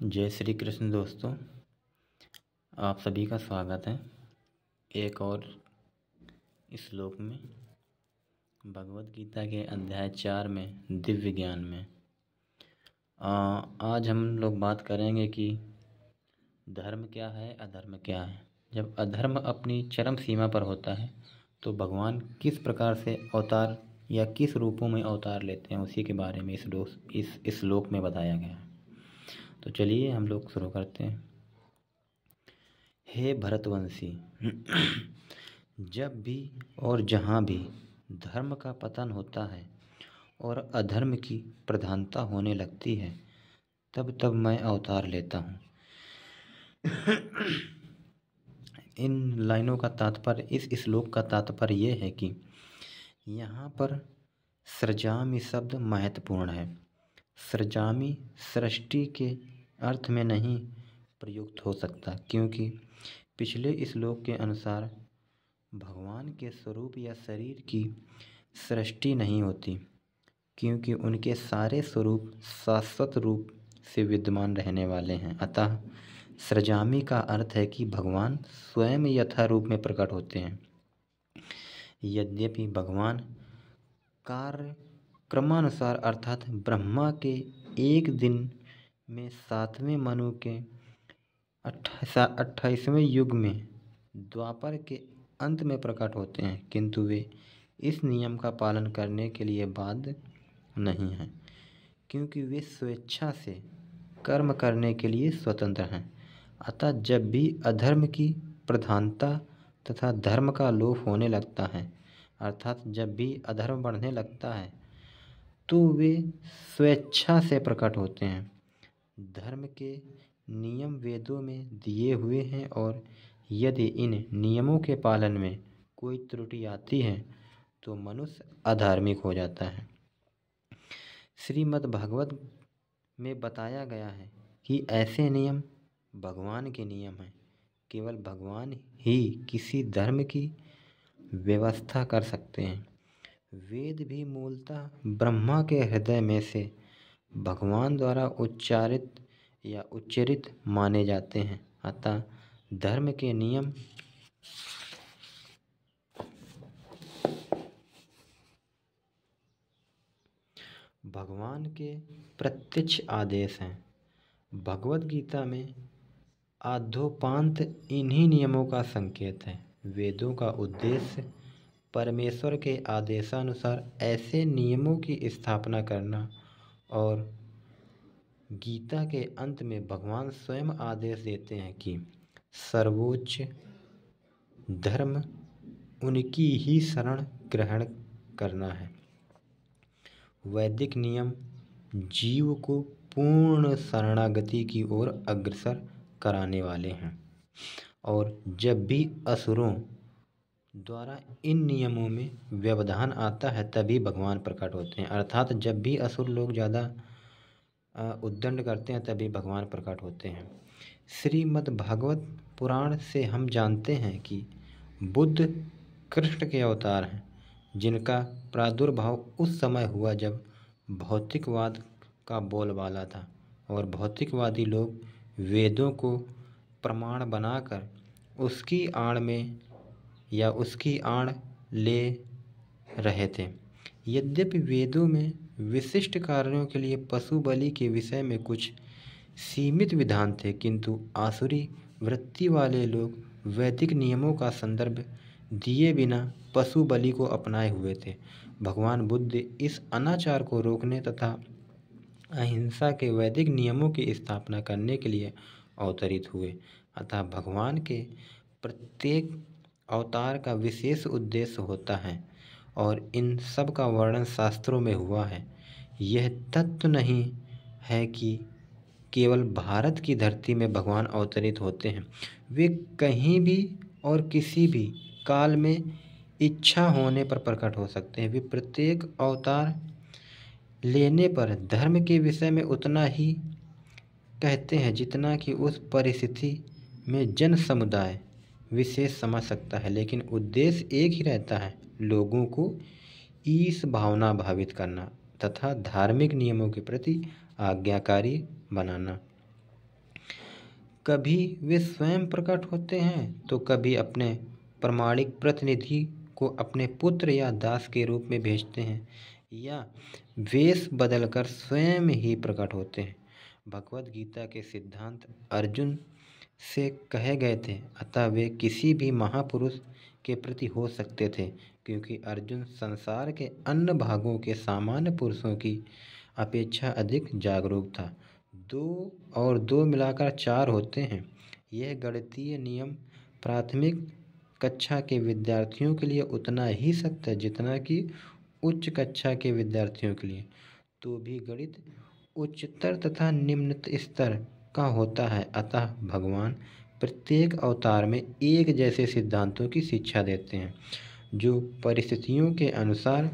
जय श्री कृष्ण दोस्तों, आप सभी का स्वागत है एक और श्लोक में भगवत गीता के अध्याय 4 में दिव्य ज्ञान में। आज हम लोग बात करेंगे कि धर्म क्या है, अधर्म क्या है। जब अधर्म अपनी चरम सीमा पर होता है तो भगवान किस प्रकार से अवतार या किस रूपों में अवतार लेते हैं, उसी के बारे में इस श्लोक में बताया गया है। तो चलिए हम लोग शुरू करते हैं। हे भरतवंशी, जब भी और जहाँ भी धर्म का पतन होता है और अधर्म की प्रधानता होने लगती है, तब तब मैं अवतार लेता हूँ। इन लाइनों का तात्पर्य, इस श्लोक का तात्पर्य ये है कि यहाँ पर सृजामि शब्द महत्वपूर्ण है। सृजामि सृष्टि के अर्थ में नहीं प्रयुक्त हो सकता, क्योंकि पिछले श्लोक के अनुसार भगवान के स्वरूप या शरीर की सृष्टि नहीं होती, क्योंकि उनके सारे स्वरूप शाश्वत रूप से विद्यमान रहने वाले हैं। अतः सृजामि का अर्थ है कि भगवान स्वयं यथा रूप में प्रकट होते हैं। यद्यपि भगवान कार्य क्रमानुसार अर्थात ब्रह्मा के एक दिन में 7वें मनु के 28वें युग में द्वापर के अंत में प्रकट होते हैं, किंतु वे इस नियम का पालन करने के लिए बाध्य नहीं हैं, क्योंकि वे स्वेच्छा से कर्म करने के लिए स्वतंत्र हैं। अतः जब भी अधर्म की प्रधानता तथा धर्म का लोप होने लगता है, अर्थात जब भी अधर्म बढ़ने लगता है, तो वे स्वेच्छा से प्रकट होते हैं। धर्म के नियम वेदों में दिए हुए हैं और यदि इन नियमों के पालन में कोई त्रुटि आती है तो मनुष्य अधार्मिक हो जाता है। श्रीमद् भागवत में बताया गया है कि ऐसे नियम भगवान के नियम हैं। केवल भगवान ही किसी धर्म की व्यवस्था कर सकते हैं। वेद भी मूलतः ब्रह्मा के हृदय में से भगवान द्वारा उच्चारित या उच्चरित माने जाते हैं। अतः धर्म के नियम भगवान के प्रत्यक्ष आदेश हैं। भगवत गीता में आद्योपांत इन्हीं नियमों का संकेत है। वेदों का उद्देश्य परमेश्वर के आदेशानुसार ऐसे नियमों की स्थापना करना और गीता के अंत में भगवान स्वयं आदेश देते हैं कि सर्वोच्च धर्म उनकी ही शरण ग्रहण करना है। वैदिक नियम जीव को पूर्ण शरणागति की ओर अग्रसर कराने वाले हैं, और जब भी असुरों द्वारा इन नियमों में व्यवधान आता है तभी भगवान प्रकट होते हैं। अर्थात जब भी असुर लोग ज़्यादा उद्दंड करते हैं तभी भगवान प्रकट होते हैं। श्रीमद् भागवत पुराण से हम जानते हैं कि बुद्ध कृष्ण के अवतार हैं, जिनका प्रादुर्भाव उस समय हुआ जब भौतिकवाद का बोलबाला था और भौतिकवादी लोग वेदों को प्रमाण बनाकर उसकी आड़ में या उसकी आड़ ले रहे थे। यद्यपि वेदों में विशिष्ट कार्यों के लिए पशु बलि के विषय में कुछ सीमित विधान थे, किंतु आसुरी वृत्ति वाले लोग वैदिक नियमों का संदर्भ दिए बिना पशु बलि को अपनाए हुए थे। भगवान बुद्ध इस अनाचार को रोकने तथा अहिंसा के वैदिक नियमों की स्थापना करने के लिए अवतरित हुए। अतः भगवान के प्रत्येक अवतार का विशेष उद्देश्य होता है और इन सब का वर्णन शास्त्रों में हुआ है। यह तत्व नहीं है कि केवल भारत की धरती में भगवान अवतरित होते हैं। वे कहीं भी और किसी भी काल में इच्छा होने पर प्रकट हो सकते हैं। वे प्रत्येक अवतार लेने पर धर्म के विषय में उतना ही कहते हैं जितना कि उस परिस्थिति में जन समुदाय विशेष समझ सकता है, लेकिन उद्देश्य एक ही रहता है, लोगों को ईश भावना भावित करना तथा धार्मिक नियमों के प्रति आज्ञाकारी बनाना। कभी वे स्वयं प्रकट होते हैं तो कभी अपने प्रामाणिक प्रतिनिधि को अपने पुत्र या दास के रूप में भेजते हैं या वेश बदलकर स्वयं ही प्रकट होते हैं। भगवद गीता के सिद्धांत अर्जुन से कहे गए थे, अतः वे किसी भी महापुरुष के प्रति हो सकते थे, क्योंकि अर्जुन संसार के अन्य भागों के सामान्य पुरुषों की अपेक्षा अधिक जागरूक था। 2 और 2 मिलाकर 4 होते हैं। यह गणितीय नियम प्राथमिक कक्षा के विद्यार्थियों के लिए उतना ही सत्य है जितना कि उच्च कक्षा के विद्यार्थियों के लिए। तो भी गणित उच्चतर तथा निम्न स्तर का होता है, अतः भगवान प्रत्येक अवतार में एक जैसे सिद्धांतों की शिक्षा देते हैं जो परिस्थितियों के अनुसार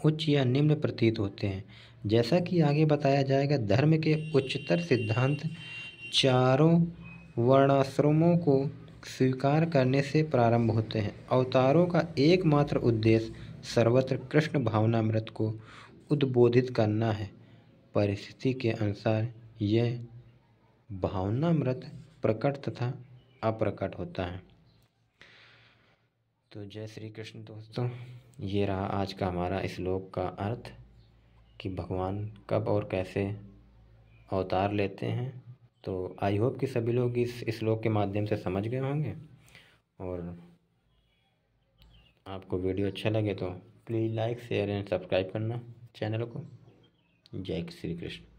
उच्च या निम्न प्रतीत होते हैं। जैसा कि आगे बताया जाएगा, धर्म के उच्चतर सिद्धांत चारों वर्णाश्रमों को स्वीकार करने से प्रारंभ होते हैं। अवतारों का एकमात्र उद्देश्य सर्वत्र कृष्ण भावनामृत को उद्बोधित करना है। परिस्थिति के अनुसार यह भावनामृत प्रकट तथा अप्रकट होता है। तो जय श्री कृष्ण दोस्तों, ये रहा आज का हमारा श्लोक का अर्थ कि भगवान कब और कैसे अवतार लेते हैं। तो आई होप कि सभी लोग इस श्लोक के माध्यम से समझ गए होंगे, और आपको वीडियो अच्छा लगे तो please like share and subscribe करना चैनल को। जय श्री कृष्ण।